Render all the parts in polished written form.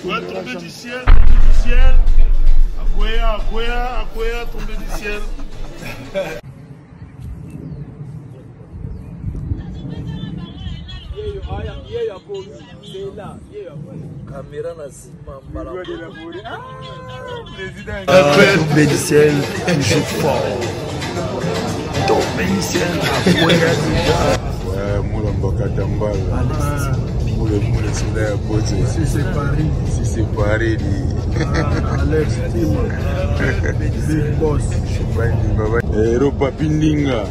Ouais, tomber du ciel, tomber du ciel. Akwea, tomber du ciel. Caméra na sima mbala. Tomber du ciel, toujours fort. Tomber du ciel, Akwea déjà. Ouais, Moula Mboka Tambala. Moula Sida Yabote. Si c'est Paris. Si c'est Paris. Alex Tim. Big Boss. Europa Pindinga.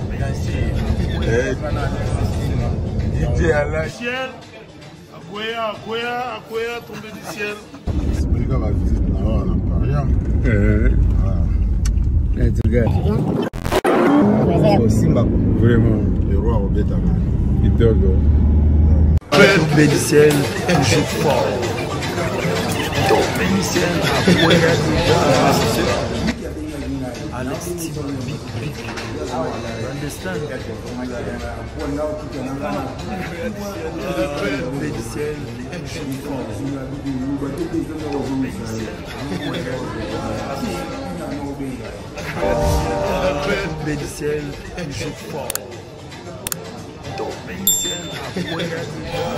DJ Ala. Ciel. Akwea, tomber du ciel. C'est pas la visite là, on n'a pas rien. Simba, vraiment, le roi Robert Idogo. Tomber du ciel, toujours fort. Tomber du ciel, Akwea déjà. Alex Tim. Big. Understand? Tomber du ciel, toujours fort. Tomber du ciel, toujours fort. Tomber du ciel, Akwea déjà.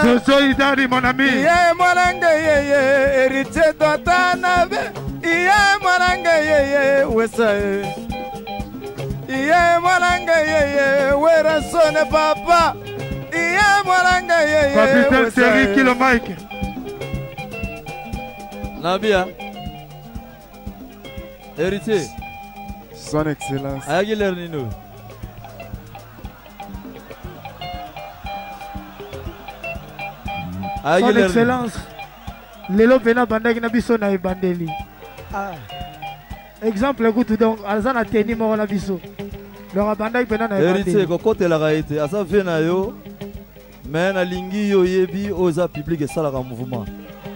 Je suis Dari, mon ami. Héritier d'Otanabe. Where son papa. Capitaine Terry Kilo Mike. Nabia. Héritier. Son Excellence. Aguilar Nino. Son Excellence. Lelo pena bandaki na biso na ebandeli. Exemple kutu donc azana teni mo na biso. Donc bandaki pena na ebandeli. Héritier kokote la raité. Asa vena yo. Mais na lingi yo yebi oza public et sala mouvement.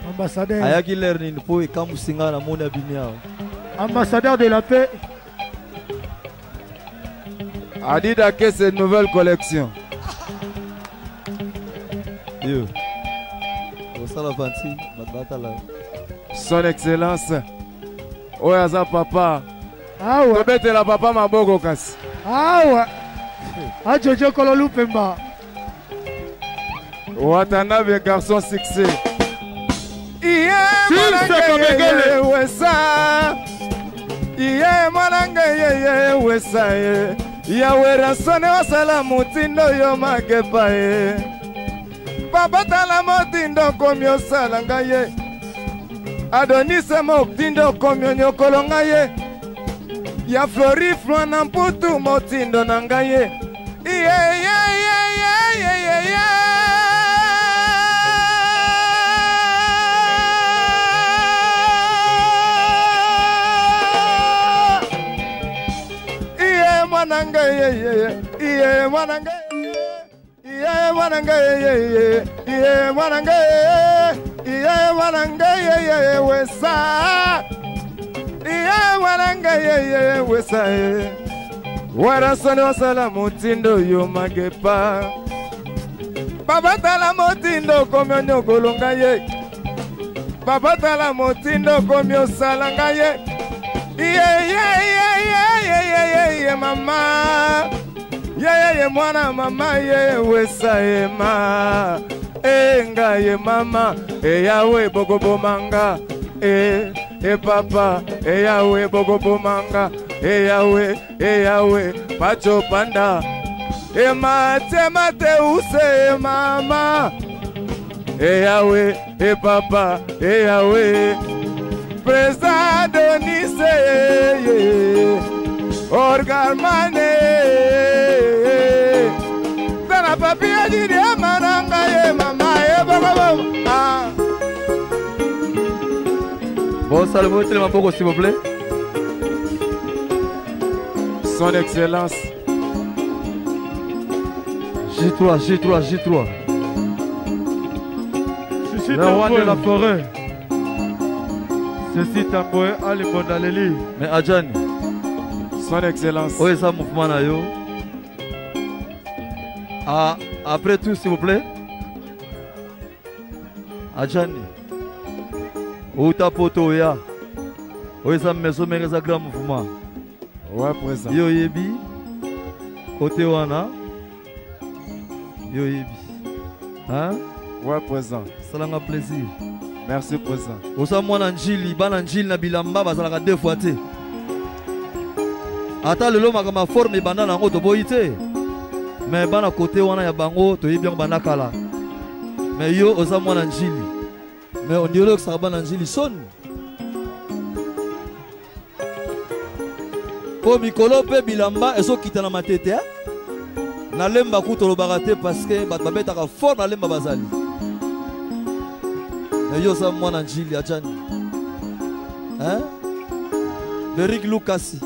Ambassadeur. Ayaki lerni po ekamusinga na mona binia. Ambassadeur de la paix. Adidas que c'est une nouvelle collection. Yo. Osala fanti batata la. Son Excellence. Oyaza papa. Ah ouais. Tobete la papa maboko kasi. Ah ouais. Ah Jojo Kololu Pemba. Watanabe garçon succès. Yawera sone wasala mutindo yo magepa ye. Papa tala mutindo komyo sala ngaye. Adonise mutindo komyo nyokolo ngaye. Ya flori flona mputu mutindo nangaye. Warasone wasala mutindo yo magepa. Baba tala mutindo komyo nyokolo ngaye. Baba tala mutindo komyo sala ngaye. Mama. Mwana mama wesa ma. Nga mama. Yawe bogobo manga. Papa. Yawe bogobo manga. Yawe pacho panda. Mate use mama. Yawe papa. Yawe Presa Donise Orgarmane Tana papia jiri amaranga ye mama ye baba. Bon, salut, c'est le mapoko s'il vous plaît. Son Excellence. J3. Le roi de la forêt. Ceci Tamboé Ali Mondaleli. Mais Adjani. Son Excellence. Où est ça mouvement là yo? Ah, après tout, s'il vous plaît. Adjani. Outa poto ya. Oisa meso mereza grand mouvement. Ouais, présent. Yo yebi. Côté wana. Yo yebi. Hein? Ouais, présent. Ça l'a plaisir. Merci, présent. Osa mwana njili, bana njili na bilamba bazalaka 2 fois te. Ata lelo makama forme banda nango to boyite. Mais bana côté wana ya bango to yebi bana kala. Mais yo osa mwana njili. Mais on dirait que ça bana njili sonne. Po mikolo pe bilamba ezo kita na matete hein? Na lemba ku tolobaka te parce que bat babetaka fort na lemba bazali. Mais yo sa mwana njili ajani. Hein? Beric Lucasi.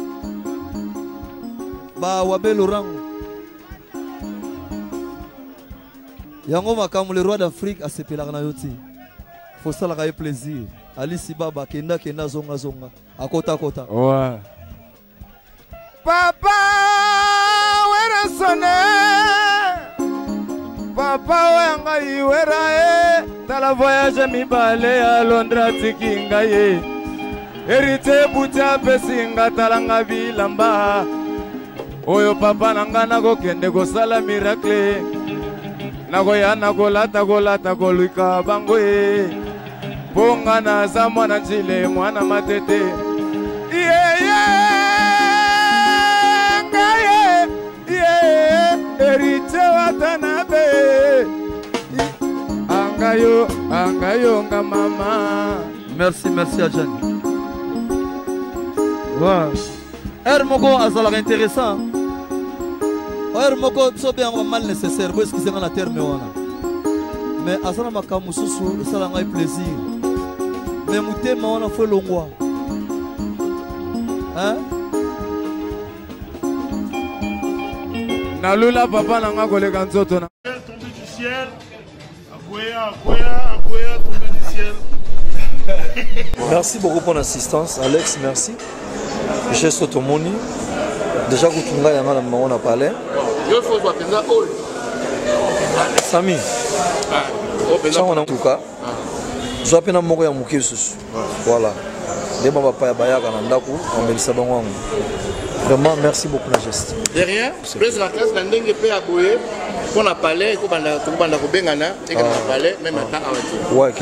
Ba wabe Laurent. Yango makamu le roi d'Afrique a sepelaka na yoti. Faut ça la plaisir. Ali Sibaba kenda zonga zonga. Akota kota. Ouais. Papa, wera sone. Papa, wenga iwera tala voyage mi bale à Londres tikinga ye. Hérité buta pesinga talanga bilamba. Oyo papa nanga nako kende go sala miracle. Nako ya nako lata luika bango ye. Ponga na za mwana chile mwana matete. Hérité watanabe. Angayo nga mama. Merci Adjani. Ouais. Moko azalaka intéressant. Moko so bien mal nécessaire pour excuser na terme wana. Mais azala makamu susu esala ngai plaisir. Mais mutema wana fo longwa. Hein? Nalula papa nanga koleka nzoto na. Tombé du ciel. Akoya, tombé du ciel. Merci beaucoup pour l'assistance, Alex, merci. J'ai Sotomoni. Déjà, Koutunga Yama, on a parlé. Sami. On a en tout cas. Je vais mourir à Mouké. Voilà. Les mamans papa Bayaka Nandaku, on met le sabon. Vraiment, merci beaucoup la geste. Derrière, prise la classe, l'ending peut aboyer. On a parlé, on a bengana, et on a parlé, même à temps. Ouais.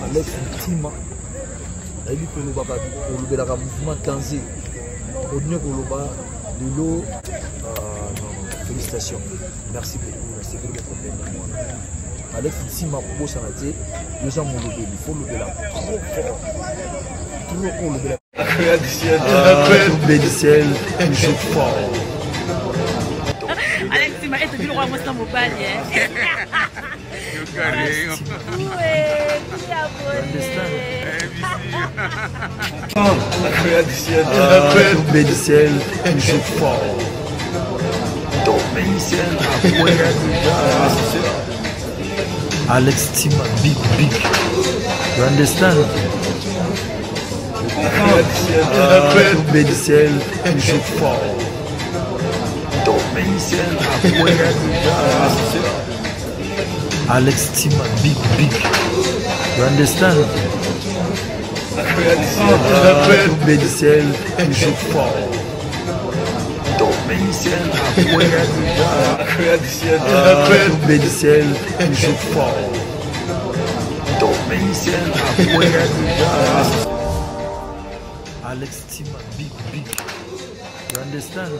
Alex Tima, il dit que le mouvement Tanzé, au niveau de l'eau, félicitations, merci beaucoup votre problème. Alex Tima, pour ça, les gens m'ont levé, il faut lever là trop fort, trop lever là. Tombé du ciel, je fort. Alex Tima, est-ce que tu le vois, moi, c'est mon panier? Tombé du ciel, je fort. Tombé du ciel, Alex Tima, big. You understand? Tombé du ciel, je fort. Tombé du ciel, Alex Tima, big. You understand? Tombé du ciel, je fort. Tombé du ciel, tombé du ciel, je fort. Tombé du ciel, Alex Tima, big. You understand?